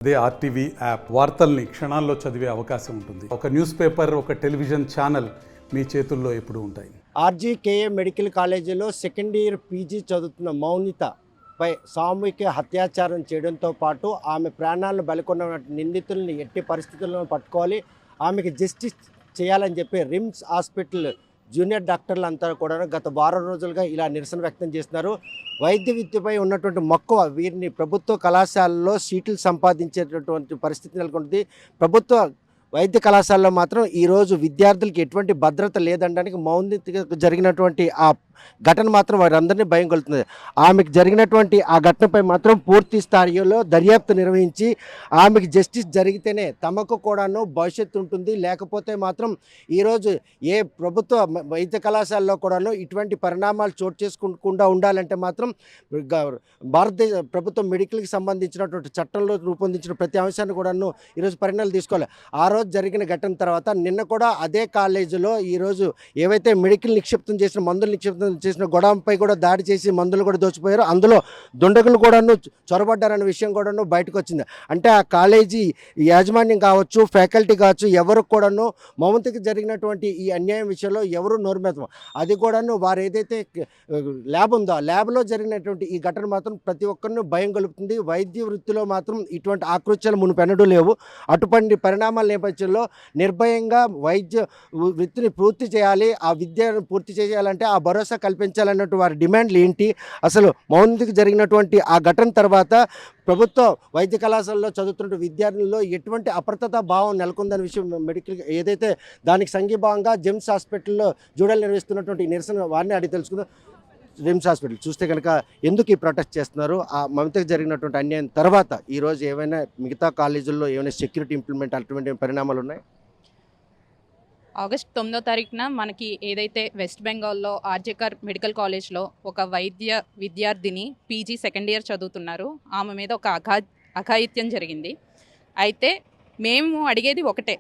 అదే RTV app వార్తల్ని క్షణాల్లో చదివే అవకాశం ఉంటుంది. ఒక న్యూస్ పేపర్, ఒక టెలివిజన్ ఛానల్ మీ చేతుల్లో ఎప్పుడూ ఉంటాయి. ఆర్జీకేఏ మెడికల్ కాలేజీలో సెకండ్ ఇయర్ పీజీ చదువుతున్న మౌనితపై సామూహిక అత్యాచారం చేయడంతో పాటు ఆమె ప్రాణాలను బలికొన్న నిందితుల్ని ఎట్టి పరిస్థితుల్లో పట్టుకోవాలి, ఆమెకి జస్టిస్ చేయాలని చెప్పి రిమ్స్ హాస్పిటల్ జూనియర్ డాక్టర్లు అంతా కూడా గత వారం రోజులుగా ఇలా నిరసన వ్యక్తం చేస్తున్నారు. వైద్య విద్యపై ఉన్నటువంటి మక్కువ వీరిని ప్రభుత్వ కళాశాలలో సీట్లు సంపాదించేటటువంటి పరిస్థితి నెలకొంది. ప్రభుత్వ వైద్య కళాశాలలో మాత్రం ఈరోజు విద్యార్థులకి ఎటువంటి భద్రత లేదనడానికి మౌనితకు జరిగినటువంటి ఆ ఘటన మాత్రం వారందరినీ భయం కొలుతుంది. ఆమెకు జరిగినటువంటి ఆ ఘటనపై మాత్రం పూర్తి స్థాయిలో దర్యాప్తు నిర్వహించి ఆమెకు జస్టిస్ జరిగితేనే తమకు కూడాను భవిష్యత్తు ఉంటుంది, లేకపోతే మాత్రం ఈరోజు ఏ ప్రభుత్వ వైద్య కళాశాలలో కూడాను ఇటువంటి పరిణామాలు చోటు చేసుకోకుండా ఉండాలంటే మాత్రం భారతదేశ ప్రభుత్వం మెడికల్కి సంబంధించినటువంటి చట్టంలో రూపొందించిన ప్రతి అంశాన్ని కూడాను ఈరోజు పరిణామాలు తీసుకోవాలి. ఆ రోజు జరిగిన ఘటన తర్వాత నిన్న కూడా అదే కాలేజీలో ఈరోజు ఏవైతే మెడికల్ నిక్షిప్తం చేసిన మందులు నిక్షిప్తం చేసిన గొడవంపై కూడా దాడి చేసి మందులు కూడా దోచిపోయారు. అందులో దుండగులు కూడాను చొరబడ్డారనే విషయం కూడాను బయటకు వచ్చింది. అంటే ఆ కాలేజీ యాజమాన్యం కావచ్చు, ఫ్యాకల్టీ కావచ్చు, ఎవరు కూడాను మౌనితకి జరిగినటువంటి ఈ అన్యాయం విషయంలో ఎవరు నోరుమెత్తము. అది కూడాను వారు ఏదైతే ల్యాబ్ ఉందో ఆ ల్యాబ్లో జరిగినటువంటి ఈ ఘటన మాత్రం ప్రతి ఒక్కరిని భయం కలుపుతుంది. వైద్య వృత్తిలో మాత్రం ఇటువంటి ఆకృత్యాలు మునుపెన్నడూ లేవు. అటువంటి పరిణామాల నేపథ్యంలో నిర్భయంగా వైద్య వృత్తిని పూర్తి చేయాలి, ఆ విద్యను పూర్తి చేయాలంటే ఆ భరోసా కల్పించాలన్నట్టు వారి డిమాండ్లు ఏంటి, అసలు మౌనితకి జరిగినటువంటి ఆ ఘటన తర్వాత ప్రభుత్వ వైద్య కళాశాలలో చదువుతున్న విద్యార్థుల్లో ఎటువంటి అప్రతత భావం నెలకొందనే విషయం మెడికల్ ఏదైతే దానికి సంఘీభావంగా జిమ్స్ హాస్పిటల్లో జూడలు నిర్వహిస్తున్నటువంటి నిరసన వారిని అడిగి తెలుసుకుందాం. రిమ్స్ హాస్పిటల్ చూస్తే కనుక ఎందుకు ఈ ప్రొటెస్ట్ చేస్తున్నారు, ఆ మమతకు జరిగినటువంటి అన్యాయం తర్వాత ఈరోజు ఏమైనా మిగతా కాలేజీల్లో ఏమైనా సెక్యూరిటీ ఇంప్లిమెంట్ అటువంటి పరిణామాలు ఉన్నాయి? ఆగస్ట్ 9వ తారీఖున మనకి ఏదైతే వెస్ట్ బెంగాల్లో ఆర్జేకర్ మెడికల్ కాలేజ్లో ఒక వైద్య విద్యార్థిని పీజీ సెకండ్ ఇయర్ చదువుతున్నారు, ఆమె మీద ఒక అఘాయిత్యం జరిగింది. అయితే మేము అడిగేది ఒకటే,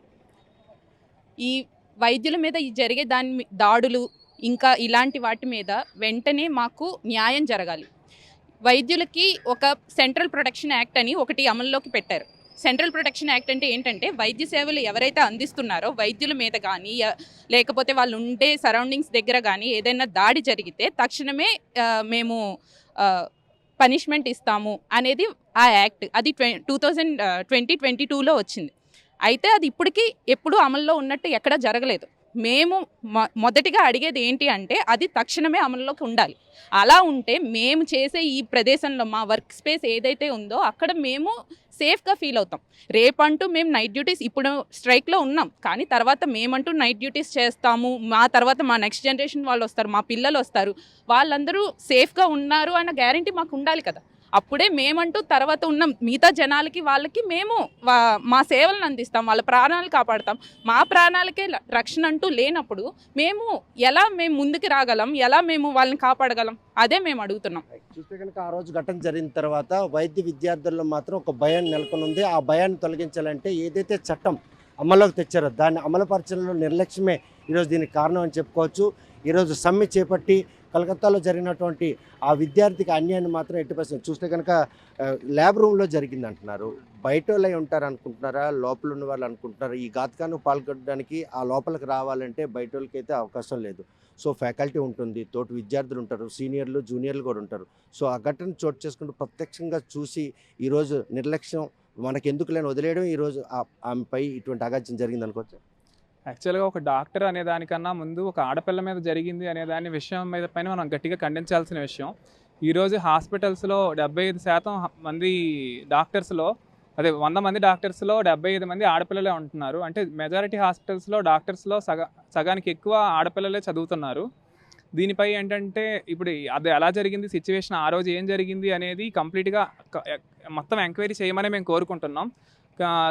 ఈ వైద్యుల మీద ఈ జరిగే దాడులు ఇంకా ఇలాంటి వాటి మీద వెంటనే మాకు న్యాయం జరగాలి. వైద్యులకి ఒక సెంట్రల్ ప్రొటెక్షన్ యాక్ట్ అని ఒకటి అమల్లోకి పెట్టారు. సెంట్రల్ ప్రొటెక్షన్ యాక్ట్ అంటే ఏంటంటే వైద్య సేవలు ఎవరైతే అందిస్తున్నారో వైద్యుల మీద కానీ లేకపోతే వాళ్ళు ఉండే సరౌండింగ్స్ దగ్గర కానీ ఏదైనా దాడి జరిగితే తక్షణమే మేము పనిష్మెంట్ ఇస్తాము అనేది ఆ యాక్ట్. అది 2022లో వచ్చింది. అయితే అది ఇప్పటికీ ఎప్పుడూ అమల్లో ఉన్నట్టు ఎక్కడా జరగలేదు. మేము మొదటిగా అడిగేది ఏంటి అంటే అది తక్షణమే అమల్లోకి ఉండాలి. అలా ఉంటే మేము చేసే ఈ ప్రదేశంలో మా వర్క్ స్పేస్ ఏదైతే ఉందో అక్కడ మేము సేఫ్గా ఫీల్ అవుతాం. రేపంటూ మేము నైట్ డ్యూటీస్ ఇప్పుడు స్ట్రైక్లో ఉన్నాం, కానీ తర్వాత మేమంటూ నైట్ డ్యూటీస్ చేస్తాము, మా తర్వాత మా నెక్స్ట్ జనరేషన్ వాళ్ళు వస్తారు, మా పిల్లలు వస్తారు, వాళ్ళందరూ సేఫ్గా ఉన్నారు అన్న గ్యారంటీ మాకు ఉండాలి కదా. అప్పుడే మేమంటూ తర్వాత ఉన్న మిగతా జనాలకి వాళ్ళకి మేము మా సేవలను అందిస్తాం, వాళ్ళ ప్రాణాలు కాపాడుతాం. మా ప్రాణాలకే రక్షణ అంటూ లేనప్పుడు మేము ముందుకు రాగలం, ఎలా మేము వాళ్ళని కాపాడగలం? అదే మేము అడుగుతున్నాం. చూస్తే కనుక ఆ రోజు ఘటన జరిగిన తర్వాత వైద్య విద్యార్థుల్లో మాత్రం ఒక భయం నెలకొని ఉంది. ఆ భయాన్ని తొలగించాలంటే ఏదైతే చట్టం అమల్లోకి తెచ్చారో దాన్ని అమలుపరచడంలో నిర్లక్ష్యమే ఈరోజు దీనికి కారణం అని చెప్పుకోవచ్చు. ఈరోజు సమ్మె చేపట్టి కలకత్తాలో జరిగినటువంటి ఆ విద్యార్థికి అన్యాయాన్ని మాత్రం ఎట్టి పరిస్థితి చూస్తే కనుక ల్యాబ్ రూమ్లో జరిగింది అంటున్నారు. బయట వాళ్ళే ఉంటారు అనుకుంటున్నారా, లోపల ఉన్న వాళ్ళు అనుకుంటున్నారా? ఈ ఘాతకాన్ని పాల్గొనడానికి ఆ లోపలికి రావాలంటే బయట వాళ్ళకి అయితే అవకాశం లేదు. సో ఫ్యాకల్టీ ఉంటుంది, తోటి విద్యార్థులు ఉంటారు, సీనియర్లు జూనియర్లు కూడా ఉంటారు. సో ఆ ఘటన చోటు చేసుకుంటూ ప్రత్యక్షంగా చూసి ఈరోజు నిర్లక్ష్యం మనకెందుకు లేని వదిలేయడం ఈరోజు ఆమెపై ఇటువంటి అగాధ్యం జరిగింది అనుకోవచ్చు. యాక్చువల్గా ఒక డాక్టర్ అనే దానికన్నా ముందు ఒక ఆడపిల్ల మీద జరిగింది అనే దాని విషయం మీద పైన మనం గట్టిగా ఖండించాల్సిన విషయం. ఈరోజు హాస్పిటల్స్లో 75% మంది డాక్టర్స్లో 100 మంది డాక్టర్స్లో 75 మంది ఆడపిల్లలే ఉంటున్నారు. అంటే మెజారిటీ హాస్పిటల్స్లో డాక్టర్స్లో సగానికి ఎక్కువ ఆడపిల్లలే చదువుతున్నారు. దీనిపై ఏంటంటే ఇప్పుడు అది ఎలా జరిగింది, సిచ్యువేషన్ ఆ రోజు ఏం జరిగింది అనేది కంప్లీట్గా మొత్తం ఎంక్వైరీ చేయమని మేము కోరుకుంటున్నాం.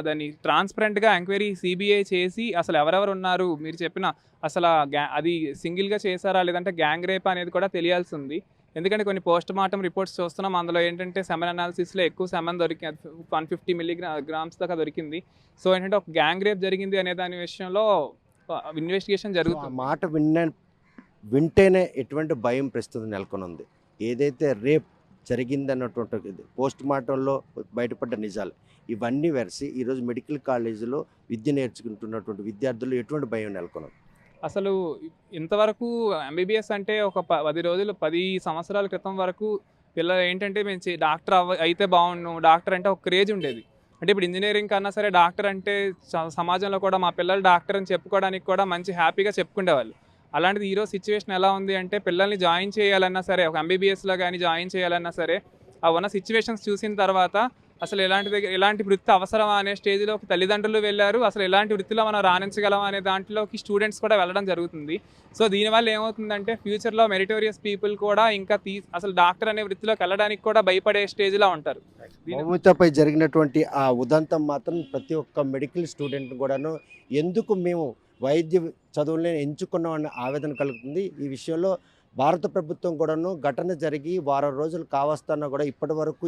దాన్ని ట్రాన్స్పరెంట్గా ఎంక్వైరీ సిబిఐ చేసి అసలు ఎవరెవరు ఉన్నారు, మీరు చెప్పిన అసలు అది సింగిల్గా చేశారా లేదంటే గ్యాంగ్ రేప్ అనేది కూడా తెలియాల్సి ఉంది. ఎందుకంటే కొన్ని పోస్ట్ మార్టం రిపోర్ట్స్ చూస్తున్నాం, అందులో ఏంటంటే సెమెన్ అనాలిసిస్లో ఎక్కువ సెమెన్ దొరికింది, 150 మిల్లీగ్రామ్స్ దాకా దొరికింది. సో ఏంటంటే ఒక గ్యాంగ్ రేప్ జరిగింది అనే దాని విషయంలో ఇన్వెస్టిగేషన్ జరుగుతుంది. మాట వింటేనే ఎటువంటి భయం ప్రస్తుతం నెలకొని ఉంది. ఏదైతే రేప్ జరిగిందన్నటువంటి పోస్ట్ మార్టంలో బయటపడ్డ నిజాలు ఇవన్నీ వెరసి ఈరోజు మెడికల్ కాలేజీలో విద్య నేర్చుకుంటున్నటువంటి విద్యార్థులు ఎటువంటి భయం నెలకొన్నది? అసలు ఇంతవరకు ఎంబీబీఎస్ అంటే ఒక 10 రోజులు 10 సంవత్సరాల క్రితం వరకు పిల్లలు ఏంటంటే మేము డాక్టర్ అయితే బాగుండు, డాక్టర్ అంటే ఒక క్రేజ్ ఉండేది. అంటే ఇప్పుడు ఇంజనీరింగ్ కన్నా సరే డాక్టర్ అంటే సమాజంలో కూడా మా పిల్లలు డాక్టర్ అని చెప్పుకోవడానికి కూడా మంచి హ్యాపీగా చెప్పుకునేవాళ్ళు. అలాంటిది ఈరోజు సిచ్యువేషన్ ఎలా ఉంది అంటే పిల్లల్ని జాయిన్ చేయాలన్నా సరే, ఒక ఎంబీబీఎస్లో కానీ జాయిన్ చేయాలన్నా సరే, ఆ ఉన్న సిచ్యువేషన్స్ చూసిన తర్వాత అసలు ఎలాంటి వృత్తి అవసరమా అనే స్టేజ్లోకి తల్లిదండ్రులు వెళ్ళారు. అసలు ఎలాంటి వృత్తిలో మనం రాణించగలం అనే దాంట్లోకి స్టూడెంట్స్ కూడా వెళ్ళడం జరుగుతుంది. సో దీనివల్ల ఏమవుతుందంటే ఫ్యూచర్లో మెరిటోరియస్ పీపుల్ కూడా ఇంకా అసలు డాక్టర్ అనే వృత్తిలోకి వెళ్ళడానికి కూడా భయపడే స్టేజ్లో ఉంటారు. మౌమితపై జరిగినటువంటి ఆ ఉదంతం మాత్రం ప్రతి ఒక్క మెడికల్ స్టూడెంట్ కూడాను ఎందుకు మేము వైద్య చదువులను ఎంచుకున్నామన్న ఆవేదన కలుగుతుంది. ఈ విషయంలో భారత ప్రభుత్వం కూడాను ఘటన జరిగి వారం రోజులు కావస్తున్నా కూడా ఇప్పటి వరకు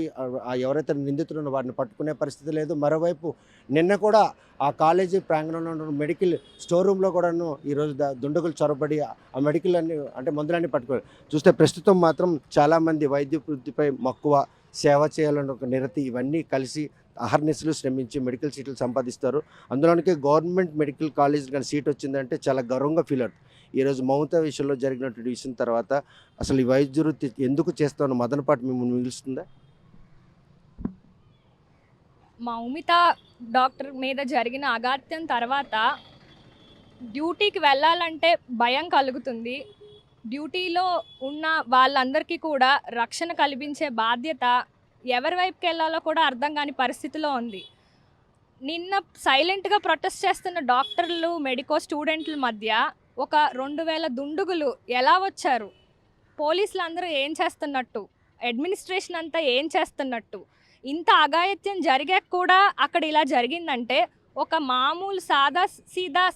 ఎవరైతే నిందితులను వారిని పట్టుకునే పరిస్థితి లేదు. మరోవైపు నిన్న కూడా ఆ కాలేజీ ప్రాంగణంలో ఉన్న మెడికల్ స్టోర్ రూమ్లో కూడాను ఈరోజు దుండగులు చొరబడి ఆ మెడికల్ అన్ని అంటే మందులన్నీ పట్టుకోవాలి. చూస్తే ప్రస్తుతం మాత్రం చాలామంది వైద్య వృత్తిపై మక్కువ, సేవ చేయాలన్న ఒక నిరతి ఇవన్నీ కలిసి అహర్నిశలు శ్రమించి మెడికల్ సీట్లు సంపాదిస్తారు. అందులోనికి గవర్నమెంట్ మెడికల్ కాలేజ్ కానీ సీట్ వచ్చిందంటే చాలా గర్వంగా ఫీల్ అవుతుంది. ఈరోజు మౌమిత విషయంలో జరిగినటువంటి విషయం తర్వాత అసలు ఈ వైద్య వృత్తి ఎందుకు చేస్తామన్న మదనపాటు మిమ్మల్ని మిగులుస్తుందా? మౌమిత డాక్టర్ మీద జరిగిన అఘాత్యం తర్వాత డ్యూటీకి వెళ్ళాలంటే భయం కలుగుతుంది. డ్యూటీలో ఉన్న వాళ్ళందరికీ కూడా రక్షణ కల్పించే బాధ్యత ఎవరి వైపుకి వెళ్ళాలో కూడా అర్థం కాని పరిస్థితిలో ఉంది. నిన్న సైలెంట్గా ప్రొటెస్ట్ చేస్తున్న డాక్టర్లు, మెడికో స్టూడెంట్ల మధ్య ఒక 2000 దుండుగులు ఎలా వచ్చారు? పోలీసులు అందరూ ఏం చేస్తున్నట్టు? అడ్మినిస్ట్రేషన్ అంతా ఏం చేస్తున్నట్టు? ఇంత అఘాయిత్యం జరిగాక కూడా అక్కడ ఇలా జరిగిందంటే ఒక మామూలు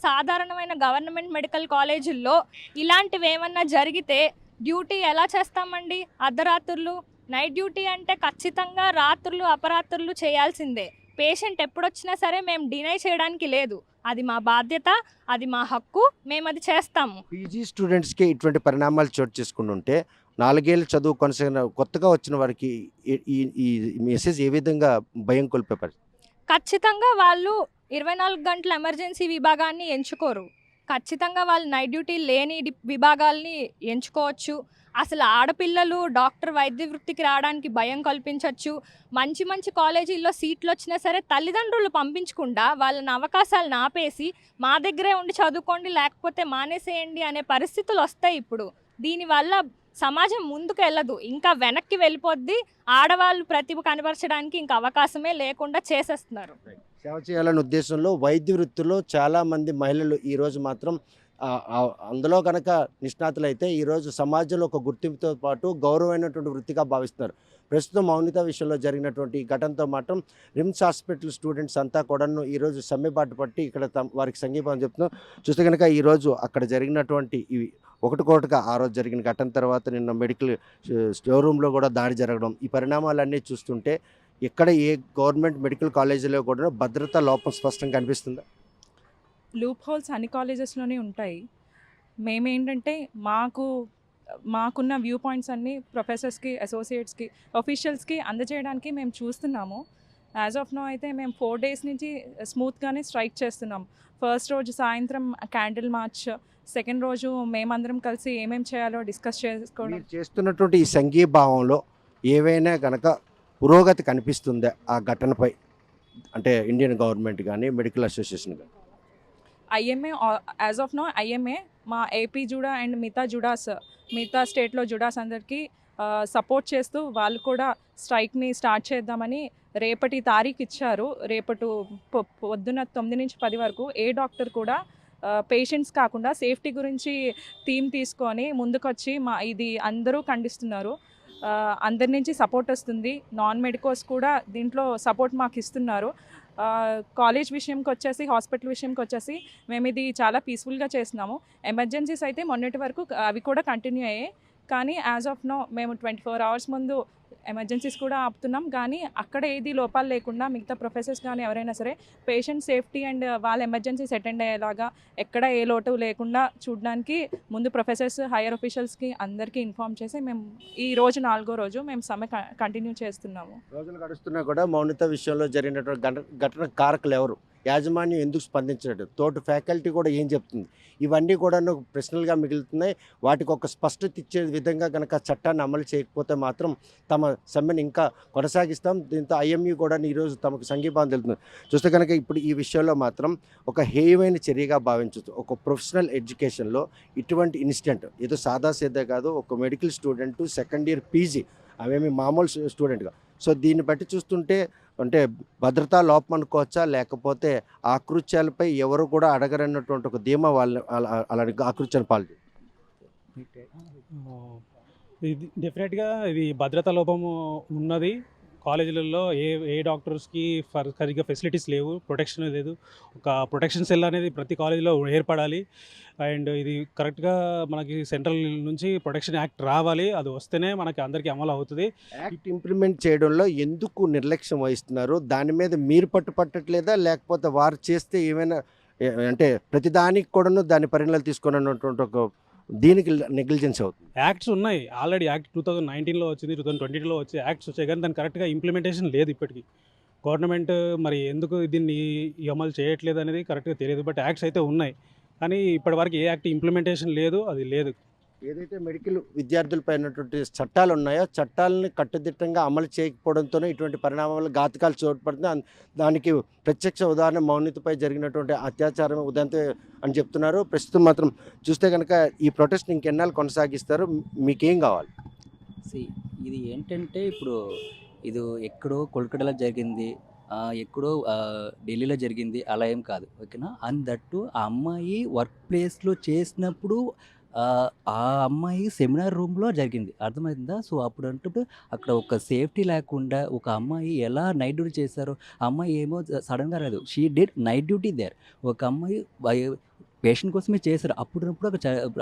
సాధారణమైన గవర్నమెంట్ మెడికల్ కాలేజీల్లో ఇలాంటివి ఏమన్నా జరిగితే డ్యూటీ ఎలా చేస్తామండి? అర్ధరాత్రులు నైట్ డ్యూటీ అంటే ఖచ్చితంగా రాత్రులు అపరాత్రులు చేయాల్సిందే. పేషెంట్ ఎప్పుడొచ్చినా సరే మేము డినై చేయడానికి లేదు. అది మా బాధ్యత, అది మా హక్కు, మేము అది చేస్తాము. పీజీ స్టూడెంట్స్కి ఇటువంటి పరిణామాలు చోటు చేసుకుంటుంటే 4 ఏళ్ళు చదువు కొనసాగిన కొత్తగా వచ్చిన వారికి ఈ మెసేజ్ ఏ విధంగా భయం కొల్పే పరిస్థితి? ఖచ్చితంగా వాళ్ళు 24 గంటల ఎమర్జెన్సీ విభాగాన్ని ఎంచుకోరు. ఖచ్చితంగా వాళ్ళు నైట్ డ్యూటీ లేని విభాగాల్ని ఎంచుకోవచ్చు. అసలు ఆడపిల్లలు డాక్టర్ వైద్య వృత్తికి రావడానికి భయం కల్పించవచ్చు. మంచి మంచి కాలేజీల్లో సీట్లు వచ్చినా సరే తల్లిదండ్రులు పంపించకుండా వాళ్ళని అవకాశాలను ఆపేసి మా దగ్గరే ఉండి చదువుకోండి లేకపోతే మానేసేయండి అనే పరిస్థితులు వస్తాయి ఇప్పుడు. దీనివల్ల సమాజం ముందుకు వెళ్ళదు, ఇంకా వెనక్కి వెళ్ళిపోద్ది. ఆడవాళ్ళు ప్రతిభ కనబరచడానికి ఇంకా అవకాశమే లేకుండా చేసేస్తున్నారు. సేవ చేయాలనే ఉద్దేశంలో వైద్య వృత్తిలో చాలామంది మహిళలు ఈరోజు మాత్రం అందులో కనుక నిష్ణాతులైతే ఈరోజు సమాజంలో ఒక గుర్తింపుతో పాటు గౌరవమైనటువంటి వృత్తిగా భావిస్తున్నారు. ప్రస్తుతం మౌనిత విషయంలో జరిగినటువంటి ఈ ఘటనతో మాత్రం రిమ్స్ హాస్పిటల్ స్టూడెంట్స్ అంతా కూడా ఈరోజు సమ్మెబాటు పట్టి ఇక్కడ వారికి సంఘీభావం చెప్తున్నారు. చూస్తే కనుక ఈరోజు అక్కడ జరిగినటువంటి ఇవి ఒకటికొకటిగా ఆ రోజు జరిగిన ఘటన తర్వాత నిన్న మెడికల్ స్టోర్ రూమ్లో కూడా దాడి జరగడం, ఈ పరిణామాలన్నీ చూస్తుంటే ఎక్కడ ఏ గవర్నమెంట్ మెడికల్ కాలేజీలో కూడా భద్రతా లోపం స్పష్టంగా కనిపిస్తుందా? లూప్ హోల్స్ అన్ని కాలేజెస్లోనే ఉంటాయి. మేమేంటంటే మాకున్న వ్యూ పాయింట్స్ అన్నీ ప్రొఫెసర్స్కి, అసోసియేట్స్కి, ఆఫీషియల్స్కి అందజేయడానికి మేము చూస్తున్నాము. యాజ్ ఆఫ్ నో అయితే మేము 4 days నుంచి స్మూత్గానే స్ట్రైక్ చేస్తున్నాం. ఫస్ట్ రోజు సాయంత్రం క్యాండిల్ మార్చ్, సెకండ్ రోజు మేమందరం కలిసి ఏమేమి చేయాలో డిస్కస్ చేసుకోవడం. చేస్తున్నటువంటి ఈ సంఘీభావంలో ఏవైనా కనుక పురోగతి కనిపిస్తుందా ఆ ఘటనపై? అంటే ఇండియన్ గవర్నమెంట్ కానీ మెడికల్ అసోసియేషన్ కానీ IMA as of now IMA మా ఏపీ జుడా అండ్ మిగతా స్టేట్లో జుడాస్ అందరికీ సపోర్ట్ చేస్తూ వాళ్ళు కూడా స్ట్రైక్ని స్టార్ట్ చేద్దామని రేపటి తారీఖు ఇచ్చారు. రేపటి పొద్దున్న 9 నుంచి 10 వరకు ఏ డాక్టర్ కూడా పేషెంట్స్ కాకుండా సేఫ్టీ గురించి థీమ్ తీసుకొని ముందుకొచ్చి ఇది అందరూ ఖండిస్తున్నారు. అందరి నుంచి సపోర్ట్ వస్తుంది. నాన్ మెడికోస్ కూడా దీంట్లో సపోర్ట్ మాకు ఇస్తున్నారు. కాలేజ్ విషయంకి వచ్చేసి, హాస్పిటల్ విషయంకి వచ్చేసి మేము ఇది చాలా పీస్ఫుల్గా చేస్తున్నాము. ఎమర్జెన్సీస్ అయితే మొన్నటి వరకు అవి కూడా కంటిన్యూ అయ్యాయి. కానీ యాజ్ ఆఫ్ నో మేము 24 hours ముందు ఎమర్జెన్సీస్ కూడా ఆపుతున్నాం. కానీ అక్కడ ఏది లోపాలు లేకుండా మిగతా ప్రొఫెసర్స్ కానీ ఎవరైనా సరే పేషెంట్ సేఫ్టీ అండ్ వాళ్ళ ఎమర్జెన్సీస్ అటెండ్ అయ్యేలాగా ఎక్కడ ఏ లోటు లేకుండా చూడడానికి ముందు ప్రొఫెసర్స్, హైయర్ ఆఫీషియల్స్కి అందరికీ ఇన్ఫార్మ్ చేసి మేము ఈ రోజు 4వ రోజు మేము సమ్మె కంటిన్యూ చేస్తున్నాము. రోజులు గడుస్తున్నా కూడా మౌనిత విషయంలో జరిగినటువంటి ఘటన కారకులు ఎవరు, యాజమాన్యం ఎందుకు స్పందించలేదు, తోటి ఫ్యాకల్టీ కూడా ఏం చెప్తుంది, ఇవన్నీ కూడా ప్రశ్నలుగా మిగులుతున్నాయి. వాటికి ఒక స్పష్టత ఇచ్చే విధంగా కనుక చట్టాన్ని అమలు చేయకపోతే మాత్రం తమ సమ్మెను ఇంకా కొనసాగిస్తాం. దీంతో ఐఎంయూ కూడా ఈరోజు తమకు సంఘీభావం తెలుపుతుంది. చూస్తే కనుక ఇప్పుడు ఈ విషయంలో మాత్రం ఒక హేయమైన చర్యగా భావించవచ్చు. ఒక ప్రొఫెషనల్ ఎడ్యుకేషన్లో ఇటువంటి ఇన్సిడెంట్ ఏదో సాదాసీదా కాదు. ఒక medical student second year PG, అవేమి మామూలు స్టూడెంట్గా. సో దీన్ని బట్టి చూస్తుంటే అంటే భద్రతా లోపం అనుకోవచ్చా, లేకపోతే ఆకృత్యాలపై ఎవరు కూడా అడగరన్నటువంటి ఒక ధీమా వాళ్ళని అలాంటి ఆకృత్యాన్ని పాల్గొంది. ఇది డెఫినెట్గా ఇది భద్రతా లోపము ఉన్నది. కాలేజీలలో ఏ డాక్టర్స్కి సరిగ్గా ఫెసిలిటీస్ లేవు, ప్రొటెక్షన్ లేదు. ఒక ప్రొటెక్షన్ సెల్ అనేది ప్రతి కాలేజీలో ఏర్పడాలి. అండ్ ఇది కరెక్ట్గా మనకి సెంట్రల్ నుంచి ప్రొటెక్షన్ యాక్ట్ రావాలి. అది వస్తేనే మనకి అందరికీ అమలు అవుతుంది. యాక్ట్ ఇంప్లిమెంట్ చేయడంలో ఎందుకు నిర్లక్ష్యం వహిస్తున్నారు? దాని మీద మీరు పట్టుపట్టట్లేదా, లేకపోతే వారు చేస్తే ఏమైనా అంటే ప్రతిదానికి కూడాను దాని పరిణామాలు తీసుకున్నటువంటి ఒక దీనికి నెగ్లిజెన్స్ అవుతుంది? యాక్ట్స్ ఉన్నాయి ఆల్రెడీ. యాక్ట్ 2019లో వచ్చింది, 2022లో వచ్చే యాక్ట్స్ వచ్చాయి, కానీ దాన్ని కరెక్ట్గా ఇంప్లిమెంటేషన్ లేదు ఇప్పటికీ. గవర్నమెంట్ మరి ఎందుకు దీన్ని అమలు చేయట్లేదు అనేది కరెక్ట్గా తెలియదు. బట్ యాక్ట్స్ అయితే ఉన్నాయి, కానీ ఇప్పటివరకు ఏ యాక్ట్ ఇంప్లిమెంటేషన్ లేదు. అది లేదు. ఏదైతే మెడికల్ విద్యార్థులపై ఉన్నటువంటి చట్టాలు ఉన్నాయో చట్టాలని కట్టుదిట్టంగా అమలు చేయకపోవడంతోనే ఇటువంటి పరిణామాలు ఘాతకాలు చోటుపడుతుంది. దానికి ప్రత్యక్ష ఉదాహరణ మౌనితపై జరిగినటువంటి అత్యాచారం ఉదంతే అని చెప్తున్నారు. ప్రస్తుతం మాత్రం చూస్తే కనుక ఈ ప్రొటెస్ట్ ఇంకెన్నాళ్ళు కొనసాగిస్తారు? మీకేం కావాలి? ఇది ఏంటంటే ఇప్పుడు ఇది ఎక్కడో కోల్కతాలో జరిగింది, ఎక్కడో ఢిల్లీలో జరిగింది, అలా ఏం కాదు, ఓకేనా. అండ్ దట్టు ఆ అమ్మాయి వర్క్ ప్లేస్లో చేసినప్పుడు ఆ అమ్మాయి సెమినార్ రూమ్లో జరిగింది, అర్థమైందా? సో అప్పుడు అంటే అక్కడ ఒక సేఫ్టీ లేకుండా ఒక అమ్మాయి ఎలా నైట్ డ్యూటీ చేశారో, ఆ అమ్మాయి ఏమో సడన్గా రాదు, she did night duty there. ఒక అమ్మాయి పేషెంట్ కోసమే చేశారు. అప్పుడు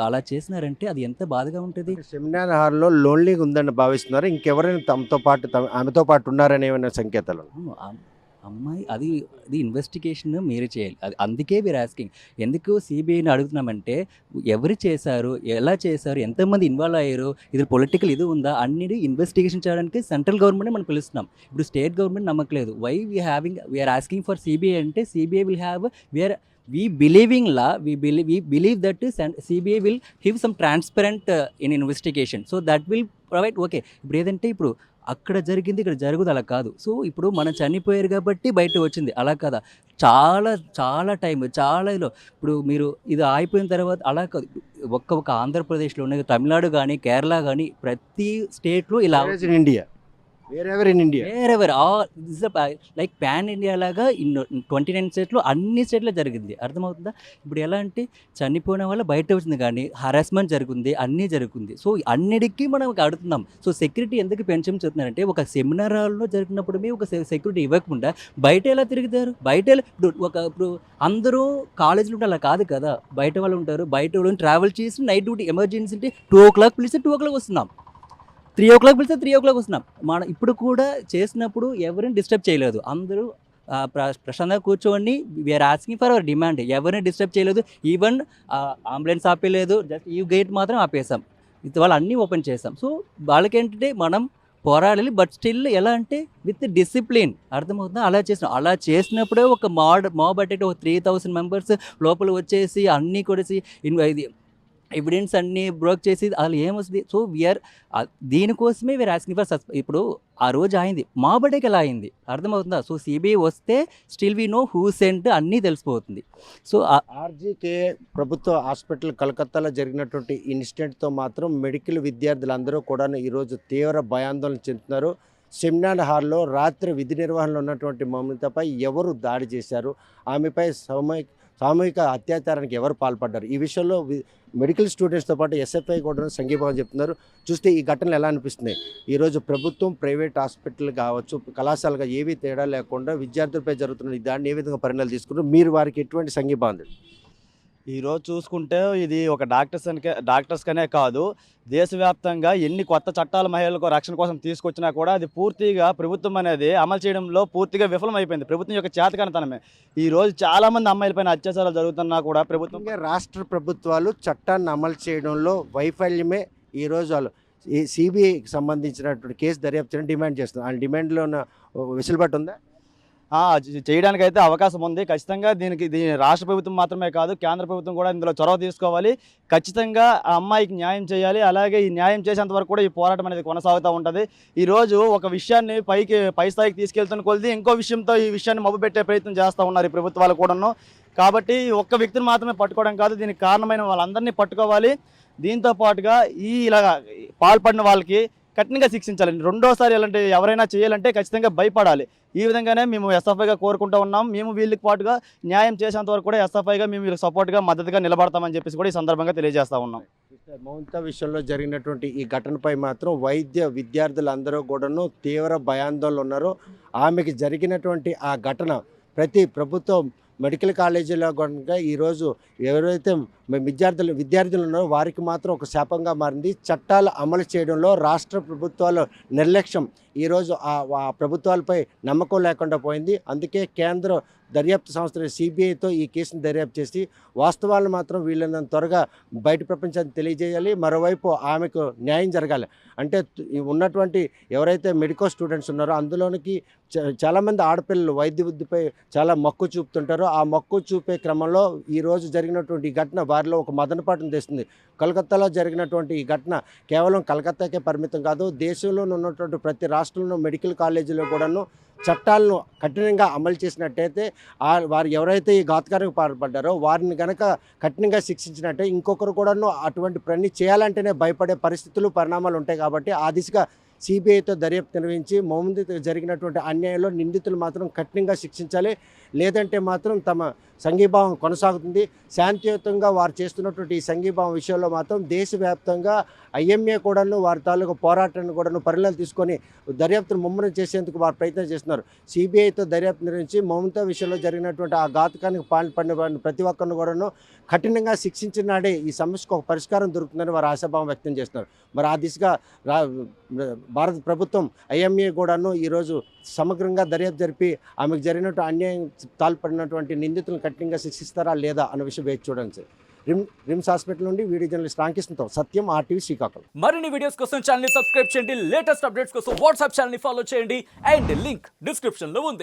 అలా చేసినారంటే అది ఎంత బాధగా ఉంటుంది. సెమినార్ హాల్లో లోన్లీగా ఉందని భావిస్తున్నారు. ఇంకెవరైనా తమతో పాటు ఆమెతో పాటు ఉన్నారని ఏమైనా సంకేతాలు? అమ్మాయి అది ఇన్వెస్టిగేషన్ మీరే చేయాలి. అది అందుకే వీఆర్ ఆస్కింగ్. ఎందుకు సిబిఐని అడుగుతున్నామంటే ఎవరు చేశారు, ఎలా చేశారు, ఎంతమంది ఇన్వాల్వ్ అయ్యారు, ఇది పొలిటికల్ ఇది ఉందా అన్నిటి ఇన్వెస్టిగేషన్ చేయడానికి సెంట్రల్ గవర్నమెంట్ మనం పిలుస్తున్నాం. ఇప్పుడు స్టేట్ గవర్నమెంట్ నమ్మకలేదు. Why we are asking for CBI అంటే CBI will have we believing law, we believe that CBI will give some transparent in investigation, so that will provide. Okay, ఇప్పుడు ఏదంటే ఇప్పుడు అక్కడ జరిగింది ఇక్కడ జరుగుదు, అలా కాదు. సో ఇప్పుడు మనం చనిపోయారు కాబట్టి బయట వచ్చింది, అలా కాదా. చాలా టైం చాలా ఇప్పుడు మీరు ఇది అయిపోయిన తర్వాత అలా కాదు. ఒక్క ఆంధ్రప్రదేశ్లో ఉన్న తమిళనాడు కానీ కేరళ కానీ ప్రతి స్టేట్లో ఇలా India wherever like pan India లాగా 29 స్టేట్లో అన్ని స్టేట్లో జరిగింది, అర్థమవుతుందా? ఇప్పుడు ఎలా అంటే చనిపోయిన వల్ల బయట వచ్చింది కానీ హరాస్మెంట్ జరుగుతుంది, అన్నీ జరుగుతుంది. సో అన్నిటికీ మనం అడుగుతున్నాం. సో సెక్యూరిటీ ఎందుకు పెంచమని చెప్తున్నారంటే ఒక సెమినార్ హాల్లో జరిగినప్పుడు ఒక సెక్యూరిటీ ఇవ్వకుండా బయట ఎలా తిరుగుతారు? బయట ఇప్పుడు అందరూ కాలేజీలో ఉంటే అలా కాదు కదా, బయట వాళ్ళు ఉంటారు. బయట వాళ్ళు ట్రావెల్ చేసి నైట్ డ్యూటీ ఎమర్జెన్సీ అంటే 2 o'clock పిలిస్తే 2 o'clock వస్తున్నాం, 3 o'clock పిలిస్తే 3 o'clock వస్తున్నాం. మనం ఇప్పుడు కూడా చేసినప్పుడు ఎవరిని డిస్టర్బ్ చేయలేదు, అందరూ ప్రశాంతంగా కూర్చోండి. We're asking for our demand. ఎవరిని డిస్టర్బ్ చేయలేదు, ఈవెన్ అంబులెన్స్ ఆపేయలేదు, జస్ట్ ఈ గేట్ మాత్రం ఆపేసాం, ఇది వాళ్ళు అన్నీ ఓపెన్ చేసాం. సో వాళ్ళకి ఏంటంటే మనం పోరాడాలి, బట్ స్టిల్ ఎలా అంటే విత్ డిసిప్లిన్, అర్థమవుతుందా? అలా చేసినప్పుడే ఒక మాబ్ అటెక్ట్ ఒక 3,000 మెంబర్స్ లోపల వచ్చేసి అన్నీ కొడేసి ఇది ఎవిడెన్స్ అన్నీ బ్రోక్ చేసి అలా ఏమొస్తుంది. సో దీనికోసమే వీఆర్ ఆస్కింగ్ ఫర్ ఇప్పుడు ఆ రోజు అయింది, మా బర్త్డేకి ఎలా అయింది, అర్థమవుతుందా? సో సిబిఐ వస్తే still we know who sent అన్నీ తెలిసిపోతుంది. సో ఆర్జీకే ప్రభుత్వ హాస్పిటల్ కలకత్తాలో జరిగినటువంటి ఇన్సిడెంట్తో మాత్రం మెడికల్ విద్యార్థులందరూ కూడా ఈరోజు తీవ్ర భయాందోళన చెందుతున్నారు. సెమినార్ హాల్లో రాత్రి విధి నిర్వహణలో ఉన్నటువంటి మౌనితపై ఎవరు దాడి చేశారు, ఆమెపై సామూహిక అత్యాచారానికి ఎవరు పాల్పడ్డారు, ఈ విషయంలో మెడికల్ స్టూడెంట్స్తో పాటు ఎస్ఎఫ్ఐ కూడా సంఘీభావం చెప్తున్నారు. చూస్తే ఈ ఘటనలు ఎలా అనిపిస్తున్నాయి? ఈరోజు ప్రభుత్వం ప్రైవేట్ హాస్పిటల్ కావచ్చు కళాశాలగా ఏవీ తేడా లేకుండా విద్యార్థులపై జరుగుతున్న దాన్ని ఏ విధంగా పరిణామాలు తీసుకున్నారు? మీరు వారికి ఎటువంటి సంఘీభావం? ఈరోజు చూసుకుంటే ఇది ఒక డాక్టర్స్కనే కాదు, దేశవ్యాప్తంగా ఎన్ని కొత్త చట్టాలు మహిళలకు రక్షణ కోసం తీసుకొచ్చినా కూడా అది పూర్తిగా ప్రభుత్వం అనేది అమలు చేయడంలో పూర్తిగా విఫలమైపోయింది. ప్రభుత్వం యొక్క చేతకానితనమే. ఈరోజు చాలామంది అమ్మాయిలపైన అత్యాచారాలు జరుగుతున్నా కూడా ప్రభుత్వం ముఖ్యంగా రాష్ట్ర ప్రభుత్వాలు చట్టాన్ని అమలు చేయడంలో వైఫల్యమే ఈరోజు వాళ్ళు ఈ సిబిఐకి సంబంధించినటువంటి కేసు దర్యాప్తుని డిమాండ్ చేస్తున్నారు. ఆ డిమాండ్లో ఉన్న వెసులుబాటు ఉందా? చేయడానికైతే అవకాశం ఉంది. ఖచ్చితంగా దీని రాష్ట్ర ప్రభుత్వం మాత్రమే కాదు, కేంద్ర ప్రభుత్వం కూడా ఇందులో చొరవ తీసుకోవాలి. ఖచ్చితంగా ఆ అమ్మాయికి న్యాయం చేయాలి. అలాగే ఈ న్యాయం చేసేంత వరకు కూడా ఈ పోరాటం అనేది కొనసాగుతూ ఉంటుంది. ఈరోజు ఒక విషయాన్ని పై స్థాయికి తీసుకెళ్తున్న కొద్ది ఇంకో విషయంతో ఈ విషయాన్ని మభ్యపెట్టే ప్రయత్నం చేస్తూ ఉన్నారు ఈ ప్రభుత్వాలు కూడాను. కాబట్టి ఒక్క వ్యక్తిని మాత్రమే పట్టుకోవడం కాదు, దీనికి కారణమైన వాళ్ళందరినీ పట్టుకోవాలి. దీంతో పాటుగా ఇలాగా పాల్పడిన వాళ్ళకి కఠినంగా శిక్షించాలి. రెండోసారి ఇలాంటి ఎవరైనా చేయాలంటే ఖచ్చితంగా భయపడాలి. ఈ విధంగానే మేము ఎస్ఎఫ్ఐగా కోరుకుంటూ ఉన్నాం. మేము వీళ్ళకి పాటుగా న్యాయం చేసేంత వరకు కూడా ఎస్ఎఫ్ఐగా మేము వీళ్ళకి సపోర్ట్గా మద్దతుగా నిలబడతామని చెప్పేసి కూడా ఈ సందర్భంగా తెలియజేస్తా ఉన్నాం. మౌనిత విషయంలో జరిగినటువంటి ఈ ఘటనపై మాత్రం విద్యార్థులందరూ కూడాను తీవ్ర భయాందోళనలో ఉన్నారు. ఆమెకి జరిగినటువంటి ఆ ఘటన ప్రతి ప్రభుత్వం మెడికల్ కాలేజీలో కనుక ఈరోజు ఎవరైతే విద్యార్థులు ఉన్నారో వారికి మాత్రం ఒక శాపంగా మారింది. చట్టాలు అమలు చేయడంలో రాష్ట్ర ప్రభుత్వాల నిర్లక్ష్యం ఈరోజు ఆ ప్రభుత్వాలపై నమ్మకం లేకుండా పోయింది. అందుకే కేంద్ర దర్యాప్తు సంస్థ సిబిఐతో ఈ కేసును దర్యాప్తు చేసి వాస్తవాలను మాత్రం వీళ్ళని త్వరగా బయట ప్రపంచానికి తెలియజేయాలి. మరోవైపు ఆమెకు న్యాయం జరగాలి. అంటే ఉన్నటువంటి ఎవరైతే మెడికల్ స్టూడెంట్స్ ఉన్నారో అందులోనికి చాలామంది ఆడపిల్లలు వైద్య విద్యపై చాలా మక్కువ చూపుతుంటారో ఆ మక్కువ చూపే క్రమంలో ఈరోజు జరిగినటువంటి ఈ ఘటన వారిలో ఒక మదనపాటును తెస్తుంది. కలకత్తాలో జరిగినటువంటి ఈ ఘటన కేవలం కలకత్తాకే పరిమితం కాదు, దేశంలో ఉన్నటువంటి ప్రతి రాష్ట్రంలో మెడికల్ కాలేజీలో కూడాను చట్టాలను కఠినంగా అమలు చేసినట్టయితే వారు ఎవరైతే ఈ ఘాతకానికి పాల్పడ్డారో వారిని కనుక కఠినంగా శిక్షించినట్టే ఇంకొకరు కూడాను అటువంటి పని చేయాలంటేనే భయపడే పరిస్థితులు పరిణామాలు ఉంటాయి. కాబట్టి ఆ దిశగా సిబిఐతో దర్యాప్తు నిర్వహించి మౌనితకు జరిగినటువంటి అన్యాయంలో నిందితులు మాత్రం కఠినంగా శిక్షించాలి. లేదంటే మాత్రం తమ సంఘీభావం కొనసాగుతుంది. శాంతియుతంగా వారు చేస్తున్నటువంటి ఈ సంఘీభావం విషయంలో మాత్రం దేశవ్యాప్తంగా ఐఎంఏ కూడాను వారి తాలూకు పోరాటాన్ని కూడాను పరిణామాలు తీసుకొని దర్యాప్తును ముమ్మరం చేసేందుకు వారు ప్రయత్నం చేస్తున్నారు. సిబిఐతో దర్యాప్తు నిర్వహించి మౌనిత విషయంలో జరిగినటువంటి ఆ ఘాతకానికి పాల్పడిన ప్రతి ఒక్కరిని కూడాను కఠినంగా శిక్షించినాడే ఈ సమస్యకు ఒక పరిష్కారం దొరుకుతుందని వారు ఆశాభావం వ్యక్తం చేస్తున్నారు. మరి ఆ దిశగా భారత ప్రభుత్వం ఐఎంఏ కూడాను ఈరోజు సమగ్రంగా దర్యాప్తు జరిపి ఆమెకు జరిగినట్టు అన్యాయం పాల్పడినటువంటి నిందితులను కఠినంగా శిక్షిస్తారా లేదా అన్న విషయం వేచి చూడండి. రిమ్స్ హాస్పిటల్ నుండి వీడియో జర్నలిస్ట్ రాంకృష్ణతో సత్యం, RTV శ్రీకాకుళం. మరిన్ని వీడియోస్ కోసం ఛానల్ ని సబ్స్క్రైబ్ చేయండి. లేటెస్ట్ అప్డేట్స్ కోసం వాట్సాప్ ఛానల్ ని ఫాలో చేయండి. అండ్ లింక్ డిస్క్రిప్షన్ లో ఉంది.